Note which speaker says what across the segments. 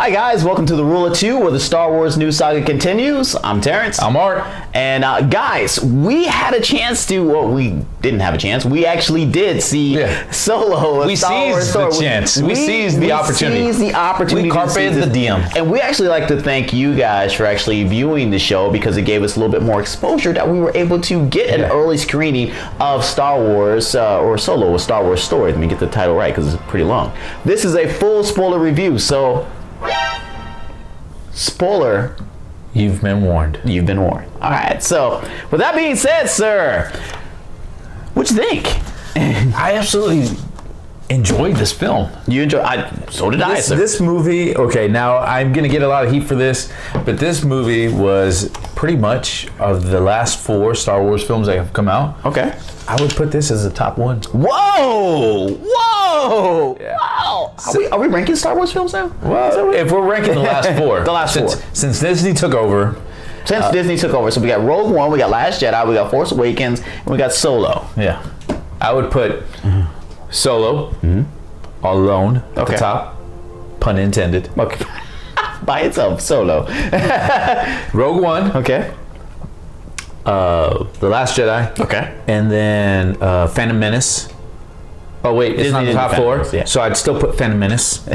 Speaker 1: Hi guys, welcome to the Rule of Two, where the Star Wars news saga continues. I'm Terrence.
Speaker 2: I'm Art.
Speaker 1: And guys, we had a chance to, well, we didn't have a chance. We actually did see Solo.
Speaker 2: We seized the chance. We seized the opportunity.
Speaker 1: We seized the opportunity.
Speaker 2: We carped the diem.
Speaker 1: And we actually like to thank you guys for actually viewing the show, because it gave us a little bit more exposure that we were able to get an early screening of Star Wars, or Solo, a Star Wars story. Let me get the title right, because it's pretty long. This is a full spoiler review, so spoiler.
Speaker 2: You've been warned.
Speaker 1: You've been warned. All right. So, with that being said, sir, what you think?
Speaker 2: I absolutely enjoyed this film.
Speaker 1: You enjoyed? So did I, sir.
Speaker 2: This movie. Okay, now I'm gonna get a lot of heat for this, but this movie was pretty much of the last 4 Star Wars films that have come out.
Speaker 1: Okay.
Speaker 2: I would put this as the top one.
Speaker 1: Whoa! Whoa!
Speaker 2: Yeah.
Speaker 1: Wow! Are we ranking Star Wars films now?
Speaker 2: Well, if we're ranking the last 4,
Speaker 1: the last 4,
Speaker 2: since Disney took over.
Speaker 1: Since Disney took over, so we got Rogue One, we got Last Jedi, we got Force Awakens, and we got Solo.
Speaker 2: Yeah, I would put Solo alone at the top, pun intended.
Speaker 1: Okay. By itself, Solo.
Speaker 2: Rogue One.
Speaker 1: Okay.
Speaker 2: The Last Jedi.
Speaker 1: Okay.
Speaker 2: And then Phantom Menace. Oh wait, it's not the top 4, so I'd still put Phantom Menace.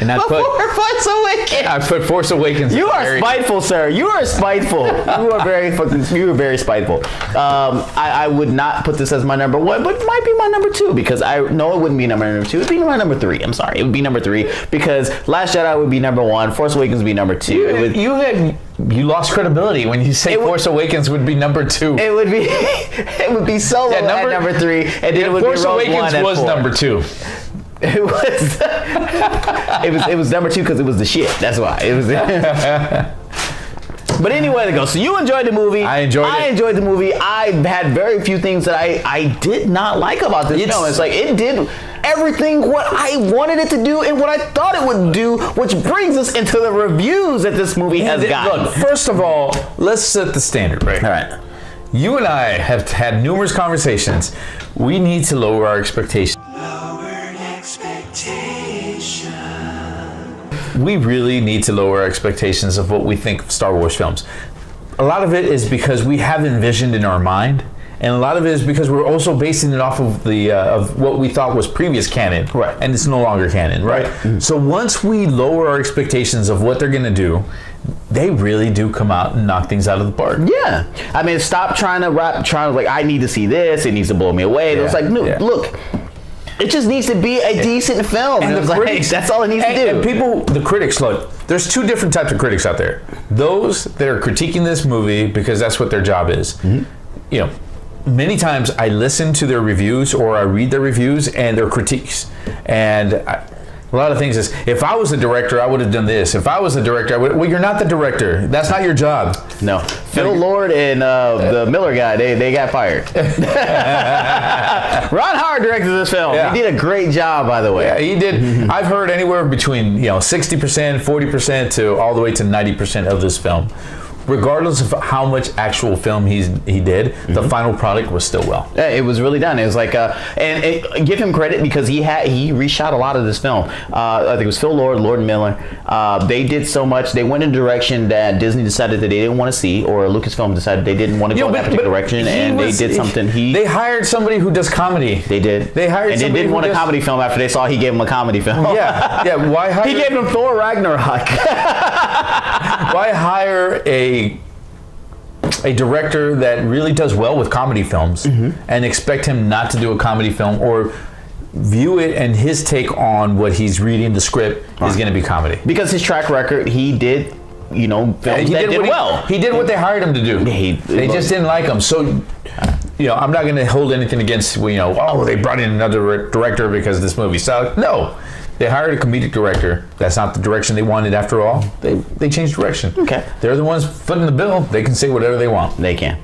Speaker 2: And I'd put
Speaker 1: Force Awakens.
Speaker 2: I put Force Awakens.
Speaker 1: You are spiteful, sir. You are spiteful. You are very spiteful. I would not put this as my number 1, but it might be my number 2, because I know it wouldn't be number 2. It'd be my number 3. I'm sorry, it would be number 3, because Last Jedi would be number 1. Force Awakens would be number 2.
Speaker 2: You lost credibility when you say Force Awakens would be number 2.
Speaker 1: It would be Solo at number 3, and then it would
Speaker 2: Force
Speaker 1: be Rogue
Speaker 2: Awakens
Speaker 1: One
Speaker 2: was
Speaker 1: at 4.
Speaker 2: number 2.
Speaker 1: It was number 2 because it was the shit. That's why it was. But anyway to go. So you enjoyed the movie.
Speaker 2: I enjoyed
Speaker 1: the movie. I had very few things that I did not like about this film. It's like it did everything what I wanted it to do and what I thought it would do, which brings us into the reviews that this movie has gotten.
Speaker 2: Look, first of all, let's set the standard right.
Speaker 1: All right.
Speaker 2: You and I have had numerous conversations. We need to lower our expectations. We really need to lower our expectations of what we think of Star Wars films. A lot of it is because we have envisioned in our mind, and a lot of it is because we're also basing it off of the of what we thought was previous canon,
Speaker 1: right? And
Speaker 2: it's no longer canon, right? Mm-hmm. So once we lower our expectations of what they're going to do, they really do come out and knock things out of the park.
Speaker 1: Yeah, I mean, stop trying to like, I need to see this. It needs to blow me away. Yeah. It's like, no, look. It just needs to be a decent film.
Speaker 2: And the critics,
Speaker 1: that's all it needs to do.
Speaker 2: And people, the critics, look, there's 2 different types of critics out there. Those that are critiquing this movie because that's what their job is. Mm-hmm. You know, many times I listen to their reviews or I read their reviews and their critiques. And a lot of things is, if I was a director, I would have done this. If I was a director, well, you're not the director. That's not your job.
Speaker 1: No. Phil Lord and the Miller guy, they got fired. Ron Howard directed this film. Yeah. He did a great job, by the way.
Speaker 2: Yeah, he did. I've heard anywhere between 60%, 40% to all the way to 90% of this film. Regardless of how much actual film he did, the final product was still well.
Speaker 1: Yeah, it was really done. It was like, and give him credit because he reshot a lot of this film. I think it was Phil Lord, Lord and Miller. They did so much. They went in a direction that Disney decided that they didn't want to see, or Lucasfilm decided they didn't want to go in that particular direction, and they did something.
Speaker 2: They hired somebody who does comedy.
Speaker 1: They did.
Speaker 2: They hired,
Speaker 1: and they didn't want a comedy film after they saw he gave him a comedy film.
Speaker 2: Yeah. Why hire?
Speaker 1: He gave him Thor Ragnarok.
Speaker 2: Why hire a director that really does well with comedy films and expect him not to do a comedy film, or view it and his take on what he's reading the script is going to be comedy? Because
Speaker 1: his track record, he did, films that did well.
Speaker 2: He did what they hired him to do. They just didn't like him. So, I'm not going to hold anything against, they brought in another director because this movie sucked. No. They hired a comedic director. That's not the direction they wanted after all. They changed direction.
Speaker 1: Okay.
Speaker 2: They're the ones footing the bill. They can say whatever they want.
Speaker 1: They can.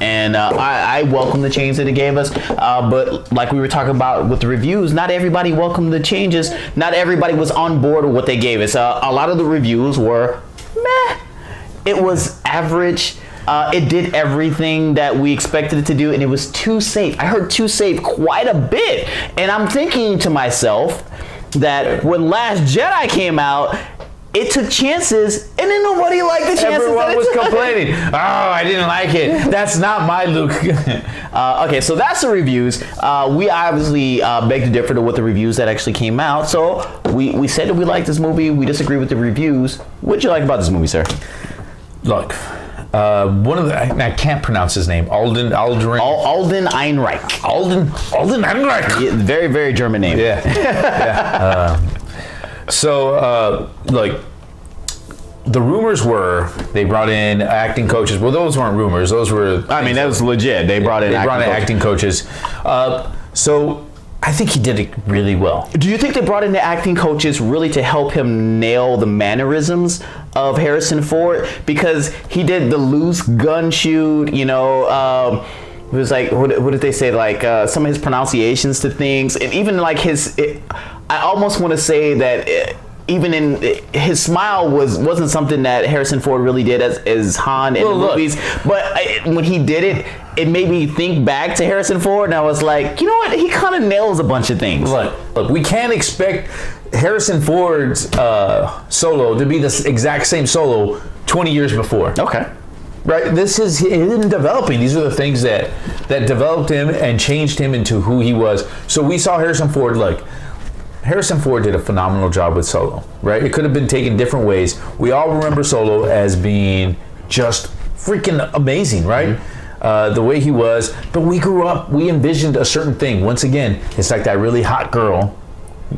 Speaker 1: And I welcome the change that it gave us. But like we were talking about with the reviews, not everybody welcomed the changes. Not everybody was on board with what they gave us. A lot of the reviews were meh. It was average. It did everything that we expected it to do, and it was too safe. I heard too safe quite a bit. And I'm thinking to myself, that when Last Jedi came out, it took chances, and then nobody liked the chances.
Speaker 2: Everyone was complaining. Oh, I didn't like it. That's not my Luke.
Speaker 1: Okay, so that's the reviews. We obviously beg to differ to what the reviews that actually came out. So we said that we liked this movie. We disagree with the reviews. What did you like about this movie, sir?
Speaker 2: Look, one of the I can't pronounce his name. Alden Ehrenreich. Alden Ehrenreich.
Speaker 1: Yeah, very, very German name.
Speaker 2: Yeah. So, the rumors were they brought in acting coaches. Well, those weren't rumors. Those were.
Speaker 1: I mean, that was legit. They brought in
Speaker 2: acting coaches. So I think he did it really well.
Speaker 1: Do you think they brought in the acting coaches really to help him nail the mannerisms of Harrison Ford? Because he did the loose gun shoot, you know. It was like, what did they say? Like some of his pronunciations to things, and even like I almost want to say that even in his smile wasn't something that Harrison Ford really did as Han in the movies. But when he did it, it made me think back to Harrison Ford, and I was like, you know what? He kind of nails a bunch of things.
Speaker 2: Look, we can't expect Harrison Ford's Solo to be the exact same Solo 20 years before.
Speaker 1: Okay.
Speaker 2: Right, this is him developing. These are the things that developed him and changed him into who he was. So we saw Harrison Ford. Harrison Ford did a phenomenal job with Solo. Right, it could have been taken different ways. We all remember Solo as being just freaking amazing, right? Mm-hmm. The way he was. But we grew up. We envisioned a certain thing. Once again, it's like that really hot girl.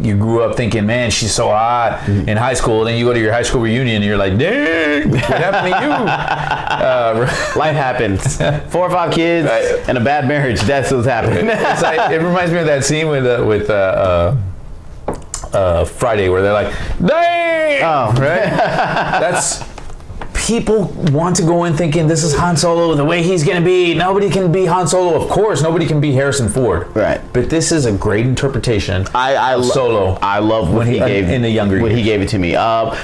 Speaker 2: You grew up thinking, man, she's so hot in high school. Then you go to your high school reunion and you're like, dang, what happened to you?
Speaker 1: Life happens. 4 or 5 kids and a bad marriage. That's what's happening.
Speaker 2: It's like, it reminds me of that scene with Friday where they're like, dang!
Speaker 1: Oh, right?
Speaker 2: That's... People want to go in thinking this is Han Solo, the way he's going to be. Nobody can be Han Solo. Of course, nobody can be Harrison Ford.
Speaker 1: Right.
Speaker 2: But this is a great interpretation of Solo.
Speaker 1: I love what he gave
Speaker 2: in the younger years.
Speaker 1: He gave it to me. I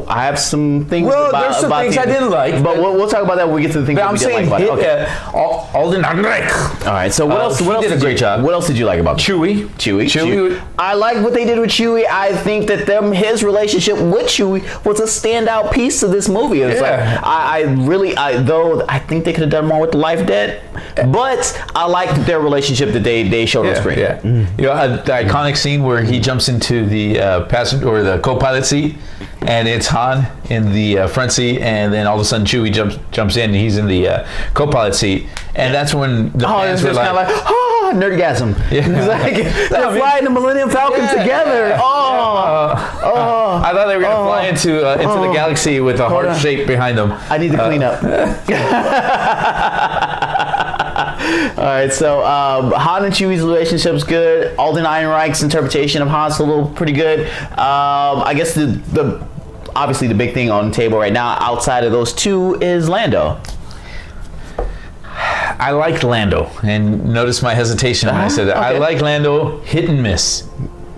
Speaker 1: have some things.
Speaker 2: There's some things I didn't like,
Speaker 1: but we'll talk about that when we get to the things that we didn't like about it. Okay.
Speaker 2: Alden Ehrenreich.
Speaker 1: All right. So what else? What else
Speaker 2: did a great job.
Speaker 1: What else did you like about
Speaker 2: Chewie?
Speaker 1: I like what they did with Chewie. I think that his relationship with Chewie was a standout piece of this movie. It's like I think they could have done more with the Life Debt, but I liked their relationship that they showed on screen.
Speaker 2: Yeah. You know, the iconic scene where he jumps into the passenger or the co-pilot seat, and it's Han in the front seat, and then all of a sudden Chewie jumps in, and he's in the co-pilot seat, and that's when the fans were like,
Speaker 1: nerdgasm. Yeah. It's like they're flying the Millennium Falcon together.
Speaker 2: I thought they were going to fly into the galaxy with a heart shape behind them.
Speaker 1: I need to clean up. All right, so Han and Chewie's relationship's good. Alden Ehrenreich's interpretation of Han Solo pretty good. I guess obviously the big thing on the table right now outside of those two is Lando.
Speaker 2: I liked Lando, and notice my hesitation when I said that. Okay. I like Lando, hit and miss.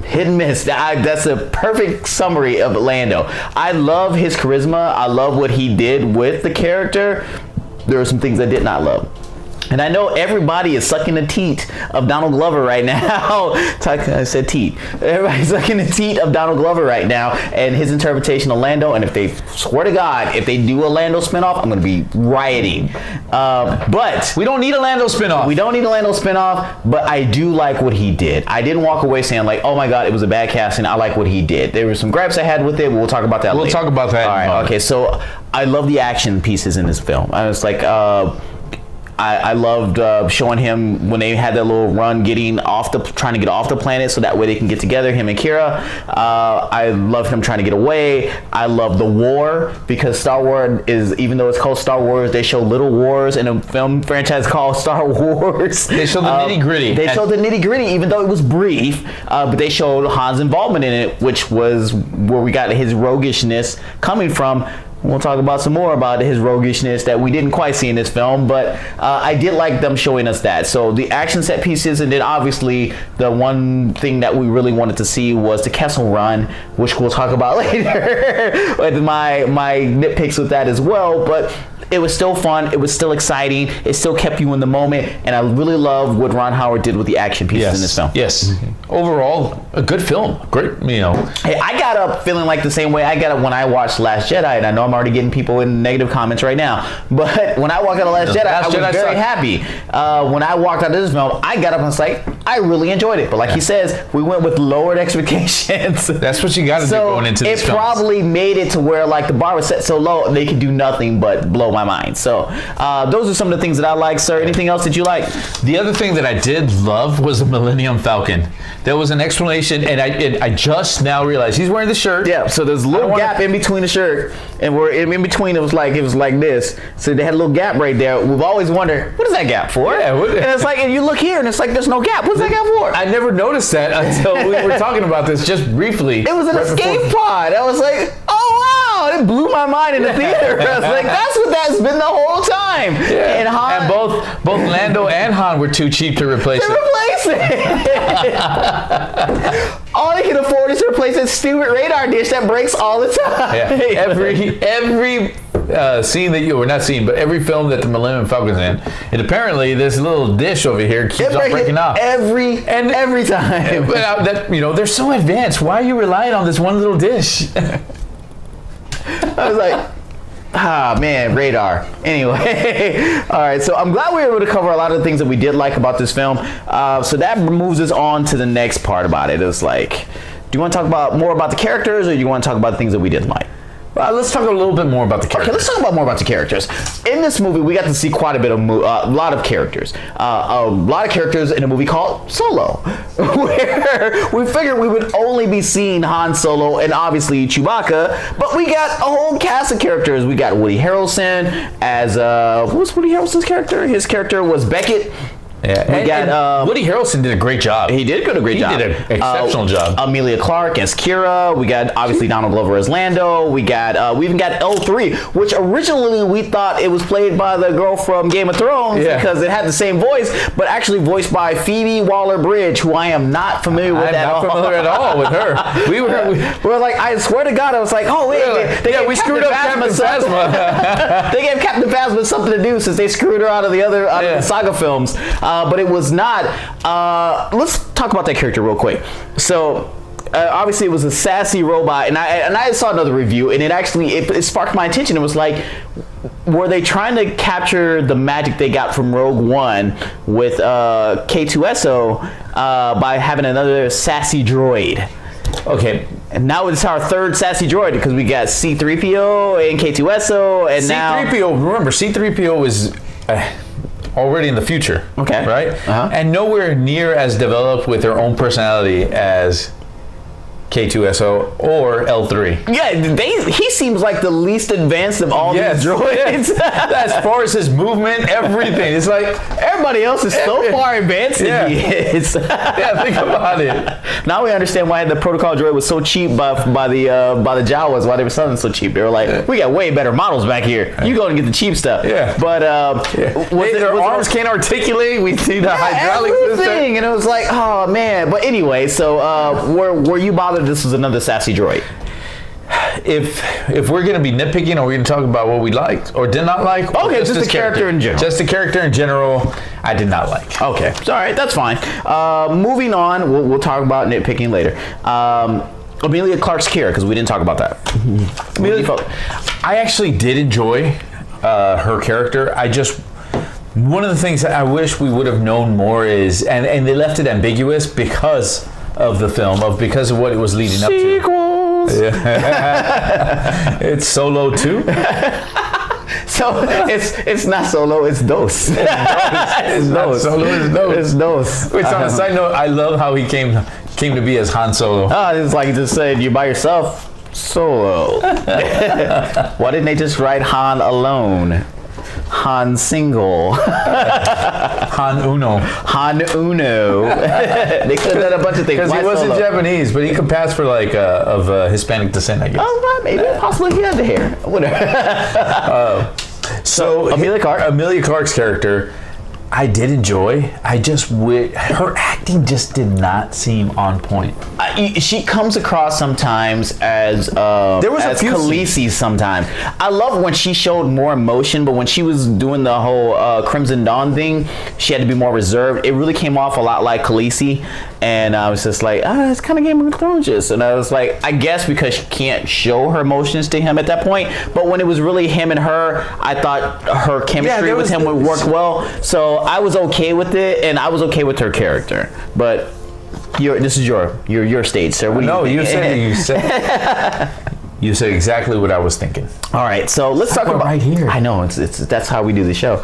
Speaker 1: Hit and miss. That's a perfect summary of Lando. I love his charisma. I love what he did with the character. There are some things I did not love. And I know everybody is sucking the teat of Donald Glover right now. I said teat. Everybody's sucking the teat of Donald Glover right now and his interpretation of Lando. And if they swear to God, if they do a Lando spinoff, I'm going to be rioting. But
Speaker 2: we don't need a Lando spinoff.
Speaker 1: We don't need a Lando spinoff, but I do like what he did. I didn't walk away saying like, oh my God, it was a bad casting. I like what he did. There were some gripes I had with it, but we'll talk about that later.
Speaker 2: We'll talk about that.
Speaker 1: All right. Okay. So I love the action pieces in this film. I was like, I loved showing him when they had that little run trying to get off the planet so that way they can get together, him and Kira. I love him trying to get away. I love the war because Star Wars is, even though it's called Star Wars, they show little wars in a film franchise called Star Wars.
Speaker 2: They show the nitty gritty.
Speaker 1: They showed the nitty gritty even though it was brief, but they showed Han's involvement in it, which was where we got his roguishness coming from. We'll talk about some more about his roguishness that we didn't quite see in this film, but I did like them showing us that. So the action set pieces, and then obviously the one thing that we really wanted to see was the Kessel Run, which we'll talk about later. With my nitpicks with that as well, but it was still fun. It was still exciting. It still kept you in the moment, and I really love what Ron Howard did with the action pieces in this film.
Speaker 2: Yes. Overall, a good film. Great,
Speaker 1: Hey, I got up feeling like the same way I got up when I watched Last Jedi, and I know I'm already getting people in negative comments right now, but when I walked out of Last Jedi, I was very happy. When I walked out of this film, I got up and was like, I really enjoyed it. But like he says, we went with lowered expectations.
Speaker 2: That's what you got to do going into this film.
Speaker 1: It probably made it to where like the bar was set so low, they could do nothing but blow my mind. So those are some of the things that I like, sir. Anything else that you like?
Speaker 2: The other thing that I did love was the Millennium Falcon. There was an explanation, and I just now realized he's wearing the shirt.
Speaker 1: Yeah, so there's a little gap in between the shirt, and we're in between. It was like this. So they had a little gap right there. We've always wondered, what is that gap for?
Speaker 2: Yeah,
Speaker 1: and it's like, and you look here, and it's like there's no gap. What's that gap for?
Speaker 2: I never noticed that until we were talking about this just briefly.
Speaker 1: It was an escape pod. I was like, oh wow, it blew my mind in the theater. I was like, that's what that's been the whole time.
Speaker 2: Yeah.
Speaker 1: And Han,
Speaker 2: and both Lando and Han were too cheap to replace it.
Speaker 1: All they can afford is to replace that stupid radar dish that breaks all the time.
Speaker 2: Yeah. Every scene that you were not seeing, but every film that the Millennium Falcon's in, and apparently this little dish over here keeps on breaking off
Speaker 1: every time.
Speaker 2: But they're so advanced. Why are you relying on this one little dish?
Speaker 1: I was like, man, radar. Anyway, all right, so I'm glad we were able to cover a lot of the things that we did like about this film. So that moves us on to the next part about it. It's like, do you want to talk more about the characters, or do you want to talk about the things that we didn't like?
Speaker 2: Let's talk a little bit more about the characters.
Speaker 1: Okay, let's talk more about the characters. In this movie, we got to see quite a bit of a lot of characters. A lot of characters in a movie called Solo, where we figured we would only be seeing Han Solo and obviously Chewbacca, but we got a whole cast of characters. We got Woody Harrelson as what was Woody Harrelson's character? His character was Beckett.
Speaker 2: Yeah, and Woody Harrelson did a great job.
Speaker 1: He did a great job.
Speaker 2: He did an exceptional job.
Speaker 1: Amelia Clarke as Kira. We got obviously Donald Glover as Lando. We even got L3, which originally we thought it was played by the girl from Game of Thrones because it had the same voice, but actually voiced by Phoebe Waller-Bridge, who I am not familiar with at all.
Speaker 2: I'm not familiar at all with her. We
Speaker 1: were like, I swear to God, I was like, oh wait,
Speaker 2: really? We screwed up Captain Phasma.
Speaker 1: They gave Captain Phasma something to do since they screwed her out of the saga films. But it was not. Let's talk about that character real quick. So obviously it was a sassy robot, and I saw another review, and it sparked my attention. It was like, were they trying to capture the magic they got from Rogue One with K2SO by having another sassy droid? Okay, and now it's our third sassy droid because we got C-3PO and K2SO, and
Speaker 2: C-3PO, remember, C-3PO was already in the future.
Speaker 1: Okay.
Speaker 2: Right? Uh-huh. And nowhere near as developed with their own personality as K2SO or L3.
Speaker 1: Yeah, he seems like the least advanced of all these droids.
Speaker 2: As far as his movement, everything. It's like
Speaker 1: everybody else is so far advanced than he is.
Speaker 2: Think about it.
Speaker 1: Now we understand why the protocol droid was so cheap by the Jawas, why they were selling so cheap. They were like, we got way better models back here. You go and get the cheap stuff.
Speaker 2: Yeah.
Speaker 1: But
Speaker 2: their arms can't articulate. We see the hydraulic system.
Speaker 1: And it was like, oh man. But anyway, so were you bothered this was another sassy droid?
Speaker 2: If we're going to be nitpicking, or we're going to talk about what we liked or did not like.
Speaker 1: Okay, just the character in general.
Speaker 2: Just the character in general, I did not like.
Speaker 1: Okay, all right, that's fine. Moving on, we'll talk about nitpicking later. Amelia Clarke's Kira, because we didn't talk about that.
Speaker 2: I actually did enjoy her character. One of the things that I wish we would have known more is, and they left it ambiguous because of the film, because of what it was leading up to.
Speaker 1: Sequels.
Speaker 2: Yeah. It's Solo 2.
Speaker 1: So it's not Solo, it's Dos.
Speaker 2: It's Dos. Solo is Dos.
Speaker 1: It's Dos.
Speaker 2: Which on a side note, I love how he came to be as Han Solo.
Speaker 1: It's like he just said, you by yourself, Solo. Why didn't they just write Han alone? Han Single.
Speaker 2: Han Uno.
Speaker 1: Han Uno. They could have done a bunch of things.
Speaker 2: Because he wasn't Japanese, but he could pass for like of Hispanic descent, I guess.
Speaker 1: Oh, well, maybe possibly he had the hair. Whatever.
Speaker 2: So Amelia Clark's character, I did enjoy. I just her acting just did not seem on point.
Speaker 1: She comes across sometimes as
Speaker 2: there was
Speaker 1: as
Speaker 2: a few
Speaker 1: Khaleesi sometimes. I love when she showed more emotion, but when she was doing the whole Crimson Dawn thing, she had to be more reserved. It really came off a lot like Khaleesi, and I was just like, it's kind of Game of Thrones. And I was like, I guess because she can't show her emotions to him at that point, but when it was really him and her, I thought her chemistry with him would work well. So I was okay with it, and I was okay with her character. But this is your stage, sir.
Speaker 2: You said exactly what I was thinking.
Speaker 1: All right, so let's talk about
Speaker 2: right here.
Speaker 1: I know it's that's how we do the show.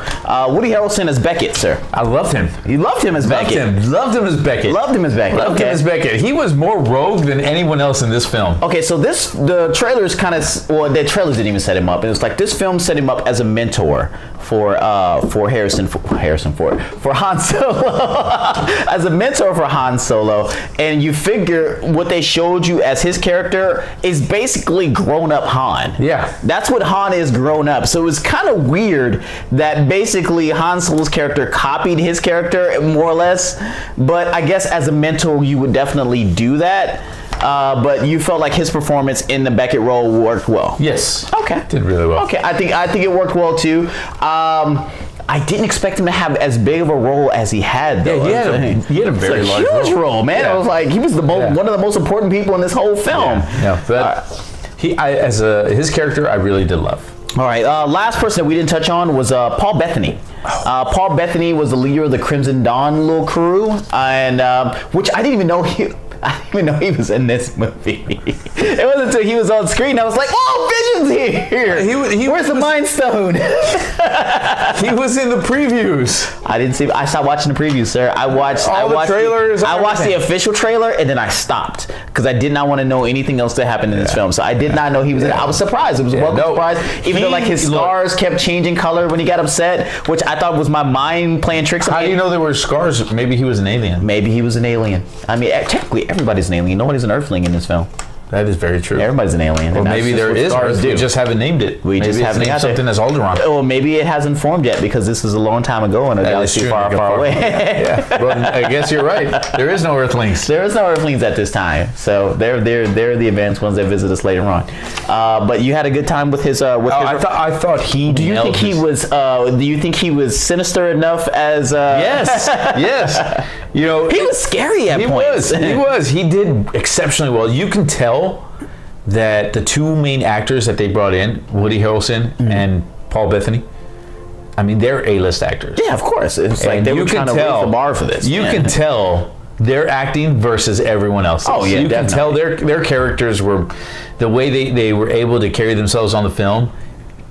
Speaker 1: Woody Harrelson as Beckett, sir.
Speaker 2: I loved him.
Speaker 1: You loved him as Beckett.
Speaker 2: Loved him as Beckett.
Speaker 1: Loved him as Beckett.
Speaker 2: Loved him as Beckett. He was more rogue than anyone else in this film.
Speaker 1: Okay, so the trailers the trailers didn't even set him up. It was like this film set him up as a mentor for Harrison Ford, for Han Solo, as a mentor for Han Solo, and you figure what they showed you as his character is basically grown up Han.
Speaker 2: Yeah,
Speaker 1: that's what Han is, grown up. So it was kind of weird that basically Han Solo's character copied his character more or less, but I guess as a mentor you would definitely do that. But you felt like his performance in the Beckett role worked well.
Speaker 2: Yes.
Speaker 1: Okay.
Speaker 2: Did really well.
Speaker 1: Okay, I think it worked well too. I didn't expect him to have as big of a role as he had, though.
Speaker 2: Yeah, he had a very large
Speaker 1: huge role, man.
Speaker 2: Yeah.
Speaker 1: I was like, he was one of the most important people in this whole film.
Speaker 2: Yeah. But his character, I really did love.
Speaker 1: All right, last person that we didn't touch on was Paul Bettany. Paul Bettany was the leader of the Crimson Dawn little crew, and which I didn't even know he was in this movie. It wasn't until he was on screen I was like, oh, Vision's here. Where's the Mind Stone?
Speaker 2: He was in the previews.
Speaker 1: I stopped watching the previews, sir. I watched
Speaker 2: the trailers.
Speaker 1: I watched the official trailer and then I stopped because I did not want to know anything else that happened in this film. So I did not know he was in it. I was surprised. It was a welcome surprise. Even though like his scars kept changing color when he got upset, which I thought was my mind playing tricks on me.
Speaker 2: How do you know there were scars? Maybe he was an alien.
Speaker 1: Maybe he was an alien. I mean, technically everybody's an alien. Nobody's an Earthling in this film.
Speaker 2: That is very true.
Speaker 1: Everybody's an alien.
Speaker 2: Or maybe there is Earth. We just haven't named it.
Speaker 1: We just haven't named
Speaker 2: something as Alderaan.
Speaker 1: Well, maybe it hasn't formed yet because this is a long time ago in a galaxy far, far away.
Speaker 2: Yeah. Well, I guess you're right. There is no Earthlings.
Speaker 1: There is no Earthlings at this time. So they're the advanced ones that visit us later on. But you had a good time with his.
Speaker 2: I thought he.
Speaker 1: Do you think he was? Do you think he was sinister enough as?
Speaker 2: Yes. Yes. You know,
Speaker 1: he was scary at points.
Speaker 2: He was. He did exceptionally well. You can tell that the two main actors that they brought in, Woody Harrelson and Paul Bettany, I mean, they're A-list actors.
Speaker 1: Yeah, of course. It's like they were trying to raise the bar for this.
Speaker 2: You can tell their acting versus everyone else.
Speaker 1: Oh, yeah,
Speaker 2: you can tell their characters were, the way they were able to carry themselves on the film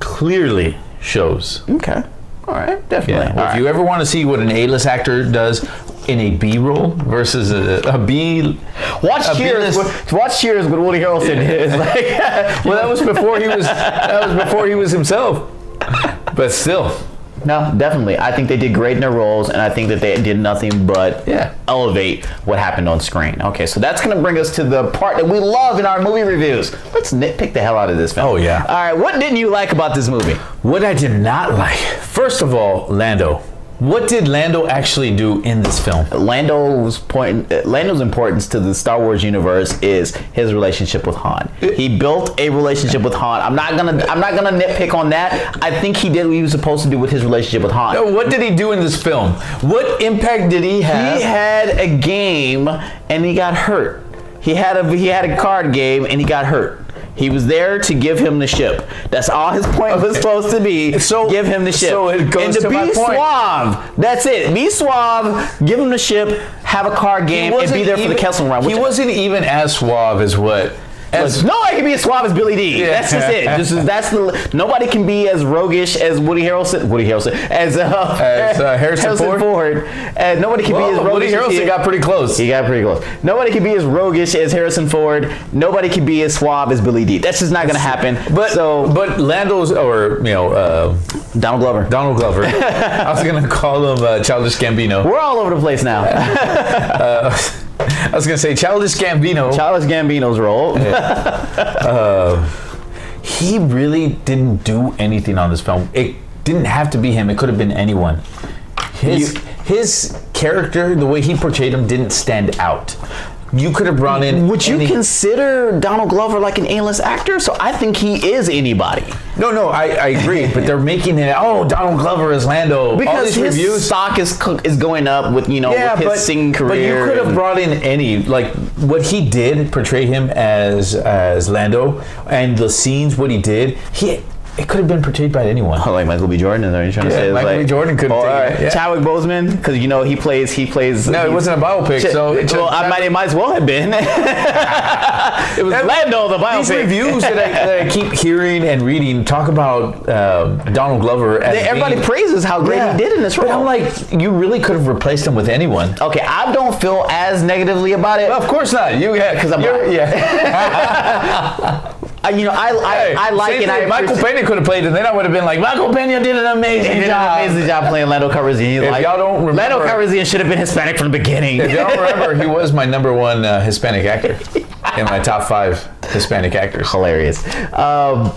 Speaker 2: clearly shows.
Speaker 1: Okay. All right, definitely.
Speaker 2: Yeah. If you ever want to see what an A-list actor does in a B role versus a B,
Speaker 1: watch Cheers with Woody Harrelson. It's like,
Speaker 2: well, that was before he was himself. But still,
Speaker 1: no, definitely. I think they did great in their roles, and I think that they did nothing but elevate what happened on screen. Okay, so that's going to bring us to the part that we love in our movie reviews. Let's nitpick the hell out of this film.
Speaker 2: Oh, yeah.
Speaker 1: All right, what didn't you like about this movie?
Speaker 2: What I did not like, first of all, Lando. What did Lando actually do in this film?
Speaker 1: Lando's importance to the Star Wars universe is his relationship with Han. He built a relationship with Han. I'm not gonna nitpick on that. I think he did what he was supposed to do with his relationship with Han.
Speaker 2: No, what did he do in this film? What impact did he have?
Speaker 1: He had a game and he got hurt. He had a card game and he got hurt. He was there to give him the ship. That's all his point was supposed to be. So give him the ship.
Speaker 2: So it goes
Speaker 1: and
Speaker 2: to my
Speaker 1: be
Speaker 2: point.
Speaker 1: Suave. That's it. Be suave. Give him the ship. Have a card game and be there for the Kessel Run.
Speaker 2: He wasn't even as suave as what
Speaker 1: Nobody can be as suave as Billy D.
Speaker 2: Yeah.
Speaker 1: That's just it. Nobody can be as roguish as Woody Harrelson. As Harrison Ford. And nobody can be as roguish.
Speaker 2: Woody Harrelson got pretty close.
Speaker 1: He got pretty close. Nobody can be as roguish as Harrison Ford. Nobody can be as suave as Billy D. That's just not going to happen.
Speaker 2: But Lando's
Speaker 1: Donald Glover.
Speaker 2: Donald Glover. I was going to call him Childish Gambino.
Speaker 1: We're all over the place now.
Speaker 2: I was going to say Childish Gambino.
Speaker 1: Childish Gambino's role.
Speaker 2: He really didn't do anything on this film. It didn't have to be him. It could have been anyone. His character, the way he portrayed him, didn't stand out. You could have brought in.
Speaker 1: Would you consider Donald Glover like an A-list actor? So I think he is anybody.
Speaker 2: No, I agree. But they're making it. Oh, Donald Glover is Lando.
Speaker 1: Because his
Speaker 2: reviews.
Speaker 1: stock is going up with with his singing career.
Speaker 2: But you could have brought in any, like what he did, portray him as Lando, and the scenes what he did. It could have been portrayed by anyone.
Speaker 1: Oh, like Michael B. Jordan, is that what you're trying to say?
Speaker 2: Michael B. Jordan could take it. Yeah.
Speaker 1: Chadwick Boseman, because he plays.
Speaker 2: No, it wasn't a biopic,
Speaker 1: it might as well have been. It was Lando, the biopic.
Speaker 2: These reviews that I keep hearing and reading talk about Donald Glover.
Speaker 1: Everybody praises how great he did in this role.
Speaker 2: But I'm like, you really could have replaced him with anyone.
Speaker 1: Okay, I don't feel as negatively about it.
Speaker 2: Well, of course not.
Speaker 1: Because I'm I like it.
Speaker 2: Michael Pena could have played it, and then I would have been like, Michael Pena did an amazing job
Speaker 1: playing Lando Calrissian.
Speaker 2: Y'all don't remember,
Speaker 1: Lando Calrissian should have been Hispanic from the beginning.
Speaker 2: If y'all remember, he was my number one Hispanic actor in my top 5 Hispanic actors.
Speaker 1: Hilarious. I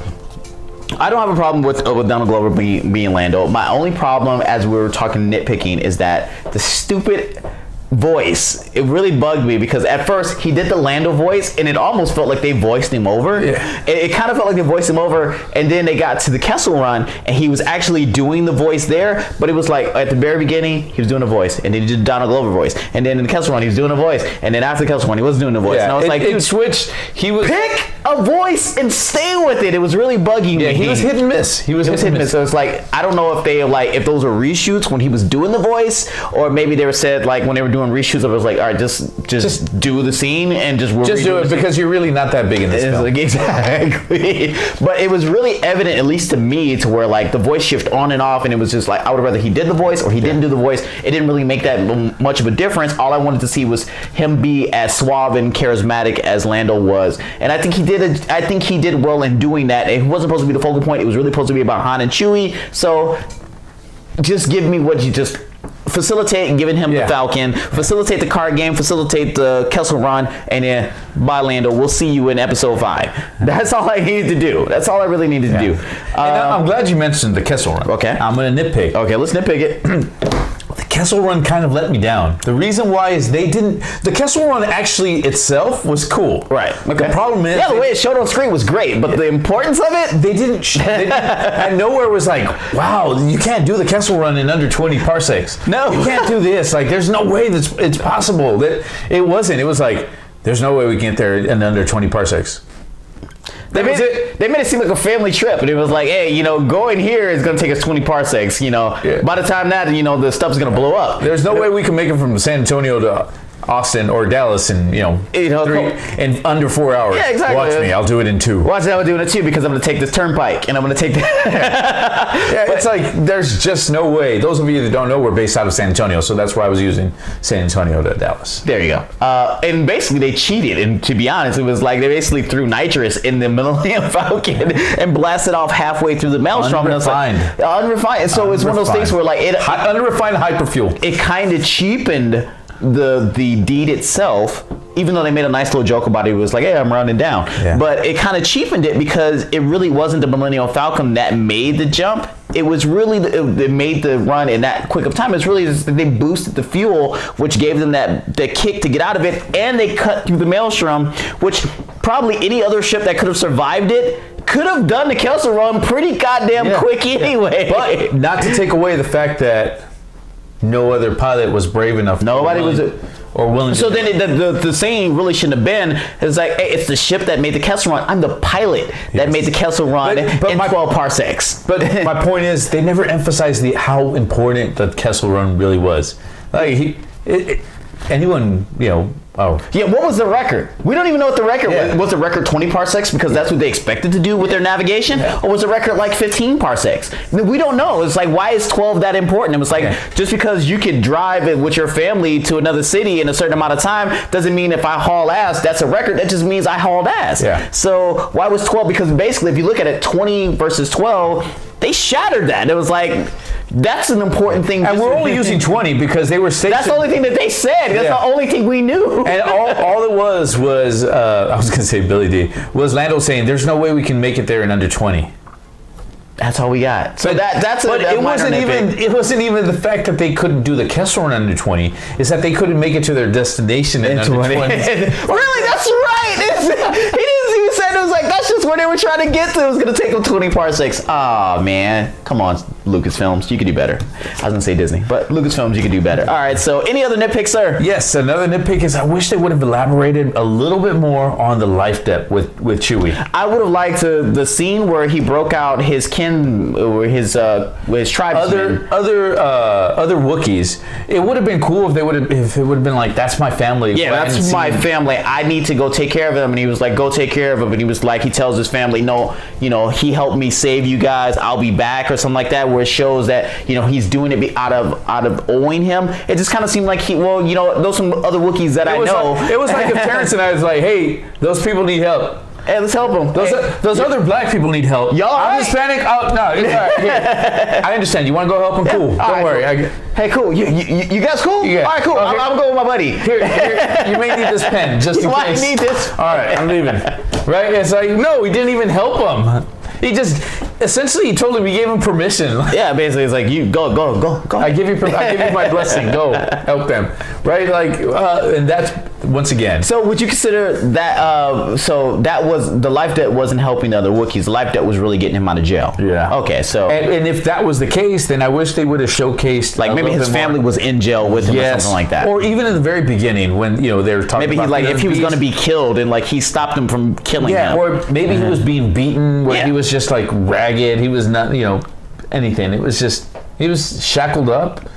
Speaker 1: don't have a problem with Donald Glover being Lando. My only problem, as we were talking nitpicking, is that the stupid voice, it really bugged me, because at first he did the Lando voice and it almost felt like they voiced him over. It kind of felt like they voiced him over, and then they got to the Kessel Run and he was actually doing the voice there, but it was like at the very beginning he was doing a voice, and then he did the Donald Glover voice, and then in the Kessel Run he was doing a voice, and then after the Kessel Run he was doing the voice. And I was like,
Speaker 2: it switched.
Speaker 1: Pick a voice and stay with it. It was really bugging me.
Speaker 2: He was hit and miss. He was hit and miss.
Speaker 1: So it's like, I don't know if those were reshoots when he was doing the voice, or maybe they were said like when they were doing reshoots, it was like, all right, just do the scene and just
Speaker 2: do it, because you're really not that big in this film.
Speaker 1: Like, exactly. But it was really evident, at least to me, to where like the voice shift on and off, and it was just like I would rather he did the voice or he didn't do the voice. It didn't really make that much of a difference. All I wanted to see was him be as suave and charismatic as Lando was, and I think he did well in doing that. It wasn't supposed to be the focal point. It was really supposed to be about Han and Chewie. So just give me what you just facilitate, giving him the Falcon, facilitate the card game, facilitate the Kessel Run, and then bye Lando, we'll see you in episode 5. That's all I needed to do. That's all I really needed to do.
Speaker 2: And I'm glad you mentioned the Kessel Run.
Speaker 1: Okay.
Speaker 2: I'm going to nitpick.
Speaker 1: Okay, let's nitpick it.
Speaker 2: The Kessel Run kind of let me down. The reason why is the Kessel Run actually itself was cool.
Speaker 1: Right. Okay.
Speaker 2: The problem is...
Speaker 1: the way it showed on screen was great, but the importance of it...
Speaker 2: They didn't... and nowhere was like, wow, you can't do the Kessel Run in under 20 parsecs.
Speaker 1: No.
Speaker 2: You can't do this. Like, there's no way it's possible. It wasn't. It was like, there's no way we can get there in under 20 parsecs.
Speaker 1: They made it seem like a family trip, and it was like, hey, going here is going to take us 20 parsecs. By the time that, the stuff's going to blow up.
Speaker 2: There's no way we can make it from San Antonio to Austin or Dallas in in under 4 hours.
Speaker 1: Yeah, exactly.
Speaker 2: Watch me, I'll do it in 2.
Speaker 1: Watch me, I'm doing it too, because I'm going to take this turnpike and I'm going to take that.
Speaker 2: It's like there's just no way. Those of you that don't know, we're based out of San Antonio, so that's why I was using San Antonio to Dallas.
Speaker 1: There you go. And basically they cheated, and to be honest, it was like they basically threw nitrous in the Millennium Falcon and blasted off halfway through the maelstrom.
Speaker 2: Unrefined.
Speaker 1: Unrefined. So it's one of those things where like
Speaker 2: unrefined hyperfuel.
Speaker 1: It kind of cheapened the deed itself, even though they made a nice little joke about it. It was like, hey, I'm rounding down. But it kind of cheapened it, because it really wasn't the Millennium Falcon that made the jump. It was really it made the run in that quick of time. It's really just that they boosted the fuel, which gave them that kick to get out of it, and they cut through the maelstrom, which probably any other ship that could have survived it could have done the Kessel Run pretty goddamn quick anyway.
Speaker 2: But not to take away the fact that no other pilot was brave enough.
Speaker 1: Nobody was willing. So then the saying really shouldn't have been. It's like, hey, it's the ship that made the Kessel Run. I'm the pilot that made the Kessel Run in 12 parsecs.
Speaker 2: But my point is, they never emphasized how important the Kessel Run really was. Like anyone,
Speaker 1: Yeah, what was the record? We don't even know what the record was. Was the record 20 parsecs because that's what they expected to do with their navigation? Yeah. Or was the record like 15 parsecs? We don't know. It's like, why is 12 that important? It was like, just because you could drive it with your family to another city in a certain amount of time doesn't mean if I haul ass, that's a record. That just means I hauled ass.
Speaker 2: Yeah.
Speaker 1: So why was 12? Because basically, if you look at it, 20 versus 12, they shattered that. It was like, that's an important thing.
Speaker 2: And we're only using 20 because they were stationed.
Speaker 1: That's the only thing that they said. That's the only thing we knew.
Speaker 2: And all it was I was going to say Billy D, was Lando saying, there's no way we can make it there in under 20.
Speaker 1: That's all we got. So
Speaker 2: it wasn't even the fact that they couldn't do the Kessel Run under 20. It's that they couldn't make it to their destination in under 20.
Speaker 1: Really? That's right. He didn't even say it. It was like, that's just where they were trying to get to. It was going to take them 20 parsecs. Oh, man. Come on, Lucasfilms. You could do better. I was going to say Disney, but Lucasfilms, you could do better. All right. So any other nitpicks, sir?
Speaker 2: Yes. Another nitpick is I wish they would have elaborated a little bit more on the life debt with Chewie. I
Speaker 1: would have liked the scene where he broke out his or his tribesmen.
Speaker 2: Other Wookiees. It would have been cool if it would have been like, that's my family.
Speaker 1: Yeah, that's my family. I need to go take care of them. And he was like, go take care of him. And he was like, he tells his family, no, he helped me save you guys. I'll be back, or something like that, where it shows that he's doing it out of owing him. It just kind of seemed like those some other Wookiees that I know.
Speaker 2: It was like if Terrence and I was like, hey, those people need help.
Speaker 1: Hey, let's help them.
Speaker 2: Those other black people need help.
Speaker 1: Y'all
Speaker 2: I'm Hispanic. Oh, no, it's all right. Here. I understand. You want to go help them? Cool. Don't worry.
Speaker 1: Cool. Hey, cool. You guys cool?
Speaker 2: Yeah.
Speaker 1: All right, cool.
Speaker 2: Okay.
Speaker 1: I'm going with my buddy.
Speaker 2: Here, you may need this pen just in case.
Speaker 1: I need this.
Speaker 2: All right, I'm leaving. Right? It's like, no, we didn't even help him. He just essentially he told him, we gave him permission.
Speaker 1: Yeah, basically it's like, you go.
Speaker 2: I give you my blessing. Go help them. Right? Like, and that's once again.
Speaker 1: So would you consider that? So that was the life debt wasn't helping the other Wookiees. The life debt was really getting him out of jail.
Speaker 2: Yeah.
Speaker 1: Okay. So
Speaker 2: and if that was the case, then I wish they would have showcased
Speaker 1: like maybe his family was in jail with him or something like that.
Speaker 2: Or even in the very beginning when they were talking.
Speaker 1: Maybe
Speaker 2: about
Speaker 1: if he was going to be killed and like he stopped him from killing him.
Speaker 2: Or maybe he was being beaten where he was just like ragged. He was not anything. It was just he was shackled up.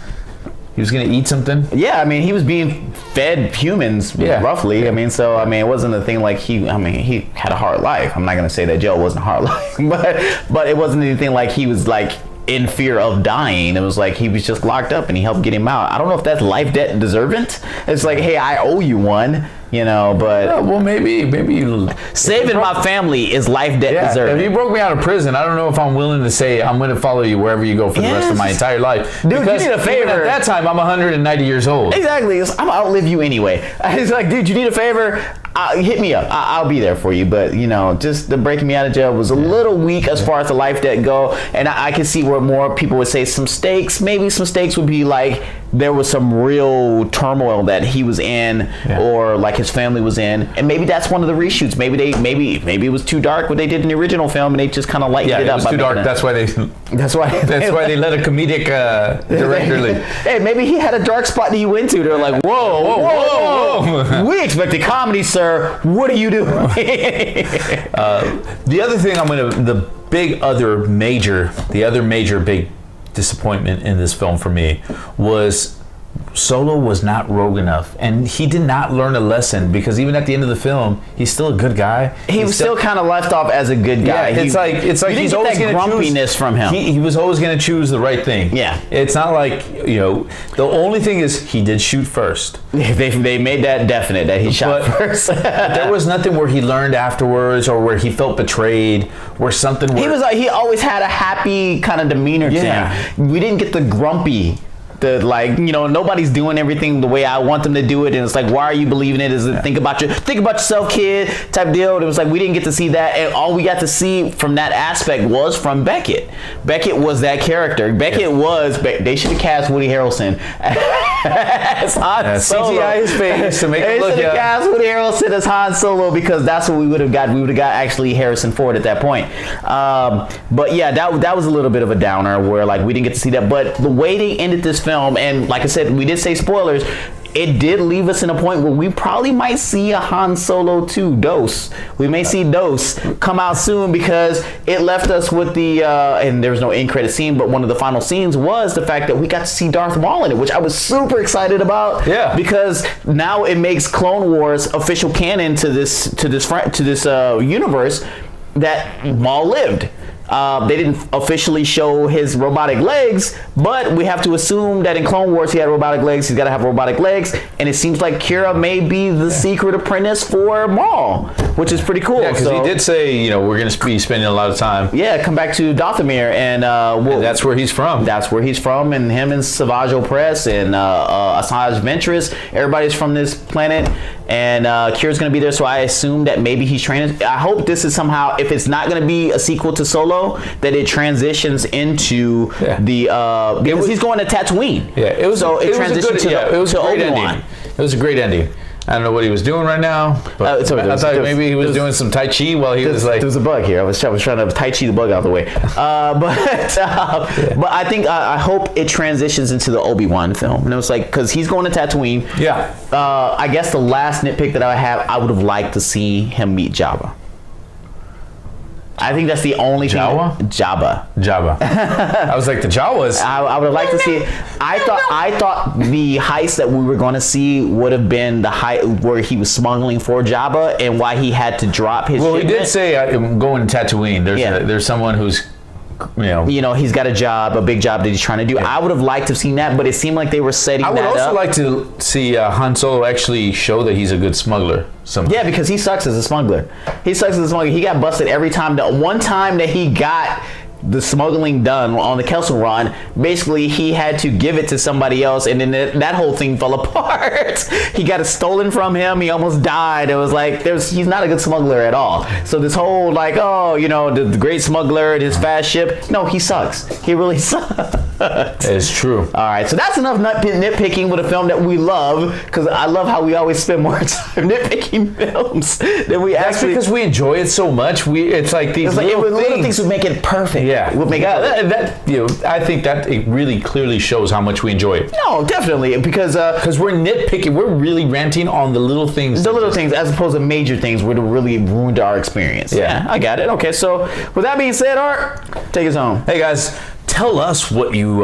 Speaker 2: He was going to eat something. Yeah,
Speaker 1: I mean, he was being fed humans, roughly. I mean, it wasn't a thing like he had a hard life. I'm not going to say that jail wasn't a hard life, but it wasn't anything like he was like in fear of dying. It was like he was just locked up and he helped get him out. I don't know if that's life debt deservant. It's like, hey, I owe you one. But
Speaker 2: well, maybe you
Speaker 1: saving my family is life debt deserving.
Speaker 2: If you broke me out of prison, I don't know if I'm willing to say I'm going to follow you wherever you go for the rest of my entire life.
Speaker 1: Dude, because you need a favor.
Speaker 2: At that time, I'm 190 years old.
Speaker 1: Exactly. I'm gonna outlive you anyway. It's like, dude, you need a favor. Hit me up. I'll be there for you. But just the breaking me out of jail was a little weak as far as the life debt go. And I can see where more people would say some stakes. Maybe some stakes would be like there was some real turmoil that he was in, or like his family was in, and maybe that's one of the reshoots. Maybe it was too dark what they did in the original film, and they just kind of lightened it up.
Speaker 2: Yeah, it was too dark. That's why they let a comedic director lead.
Speaker 1: Hey, maybe he had a dark spot that he went to. They're like, whoa. We expected comedy, sir. What are you doing?
Speaker 2: The other thing the other major big disappointment in this film for me was Solo was not rogue enough, and he did not learn a lesson, because even at the end of the film, he's still a good guy.
Speaker 1: He was still kind of left off as a good guy.
Speaker 2: Yeah, it's like
Speaker 1: he's always going to grumpiness from him.
Speaker 2: He was always going to choose the right thing.
Speaker 1: Yeah,
Speaker 2: it's not like the only thing is he did shoot first.
Speaker 1: They made that definite that he shot first.
Speaker 2: There was nothing where he learned afterwards or where he felt betrayed, where something.
Speaker 1: He always had a happy kind of demeanor to him. We didn't get the grumpy. Nobody's doing everything the way I want them to do it, and it's like, why are you believing it? Is it think about yourself, kid, type deal? And it was like we didn't get to see that, and all we got to see from that aspect was from Beckett. Beckett was that character. They should have cast Woody Harrelson as Han Solo.
Speaker 2: CGI his face to make it look.
Speaker 1: They should have cast Woody Harrelson as Han Solo, because that's what we would have got. We would have got actually Harrison Ford at that point. But yeah, that was a little bit of a downer where like we didn't get to see that. But the way they ended this film, and like I said, we did say spoilers, it did leave us in a point where we probably might see a Han Solo 2 Dose. We may see Dose come out soon because it left us with the and there was no end credit scene, but one of the final scenes was the fact that we got to see Darth Maul in it, which I was super excited about.
Speaker 2: Yeah.
Speaker 1: Because now it makes Clone Wars official canon to this universe that Maul lived. They didn't officially show his robotic legs, but we have to assume that in Clone Wars he had robotic legs. He's got to have robotic legs, and it seems like Kira may be the secret apprentice for Maul, which is pretty cool.
Speaker 2: Yeah, because he did say, we're going to be spending a lot of time.
Speaker 1: Yeah, come back to Dothamir, and
Speaker 2: that's where he's from.
Speaker 1: That's where he's from, and him and Savage Opress and Asajj Ventress, everybody's from this planet, and Kira's going to be there, so I assume that maybe he's training. I hope this is somehow, if it's not going to be a sequel to Solo, that it transitions into the because he's going to Tatooine.
Speaker 2: Yeah, it was a great ending. It was a great ending. I don't know what he was doing right now, but I thought maybe he was doing some Tai Chi while he was like...
Speaker 1: There was a bug here. I was trying to Tai Chi the bug out of the way. But I think, I hope it transitions into the Obi-Wan film. And it was like, because he's going to Tatooine.
Speaker 2: Yeah.
Speaker 1: I guess the last nitpick that I have, I would have liked to see him meet Jabba. I think that's the only thing. Jabba.
Speaker 2: I was like, the Jawas.
Speaker 1: I would have liked to see it. I thought the heist that we were going to see would have been the heist where he was smuggling for Jabba and why he had to drop his shipment.
Speaker 2: He did say, going to Tatooine. There's someone who's,
Speaker 1: he's got a big job that he's trying to do. I would have liked to have seen that, but it seemed like they were setting that up.
Speaker 2: I would also like to see Han Solo actually show that he's a good smuggler.
Speaker 1: Yeah, because he sucks as a smuggler. He He got busted every time. The one time that he got the smuggling done on the Kessel Run, basically he had to give it to somebody else, and then that whole thing fell apart. He got it stolen from him. He almost died. It was like he's not a good smuggler at all. So this whole the great smuggler and his fast ship. No, he sucks. He really sucks.
Speaker 2: It's true.
Speaker 1: All right, so that's enough nitpicking with a film that we love, because I love how we always spend more time nitpicking films than we actually.
Speaker 2: That's because we enjoy it so much. It's like these little
Speaker 1: things would make it perfect.
Speaker 2: Yeah,
Speaker 1: we'll make
Speaker 2: I think that it really clearly shows how much we enjoy it.
Speaker 1: No, definitely, because
Speaker 2: we're nitpicking. We're really ranting on the little things.
Speaker 1: The little things, as opposed to major things, would have really ruined our experience. Yeah, I got it. Okay, so with that being said, Art, take us home.
Speaker 2: Hey guys, tell us what you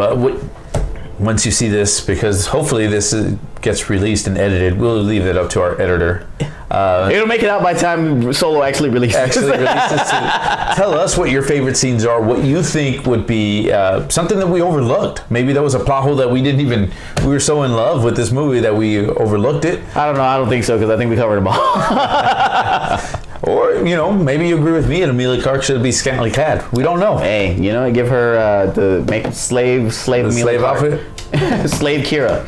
Speaker 2: once you see this, because hopefully this gets released and edited. We'll leave it up to our editor.
Speaker 1: It'll make it out by the time Solo actually releases.
Speaker 2: Tell us what your favorite scenes are, what you think would be something that we overlooked. Maybe that was a plot hole that we were so in love with this movie that we overlooked it.
Speaker 1: I don't know. I don't think so, because I think we covered them all.
Speaker 2: Or, maybe you agree with me and Amelia Clark should be scantily clad. We don't know.
Speaker 1: Hey, give her make slave Amelia Clark
Speaker 2: outfit.
Speaker 1: Slave Kira.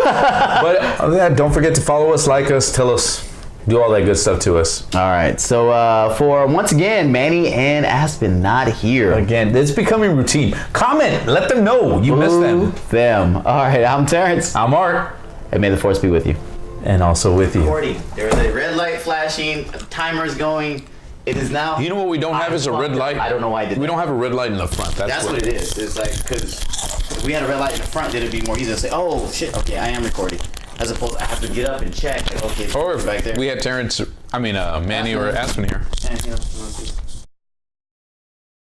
Speaker 2: But don't forget to follow us, like us, tell us, do all that good stuff to us.
Speaker 1: All right. So for once again, Manny and Aspen not here.
Speaker 2: Again, it's becoming routine. Comment. Let them know you miss them.
Speaker 1: All right. I'm Terrence.
Speaker 2: I'm Art.
Speaker 1: And may the force be with you.
Speaker 2: And also with you.
Speaker 1: Recording. There's a red light flashing. Timer's going. It is now.
Speaker 2: You know what we don't have is a red light?
Speaker 1: I don't know why I did that.
Speaker 2: We don't have a red light in the front.
Speaker 1: That's what it is. It's like, because if we had a red light in the front, then it'd be more easy to say, oh, shit, okay, I am recording. As opposed to I have to get up and check. Like, okay,
Speaker 2: or if
Speaker 1: back there.
Speaker 2: we had Manny or Aspen here.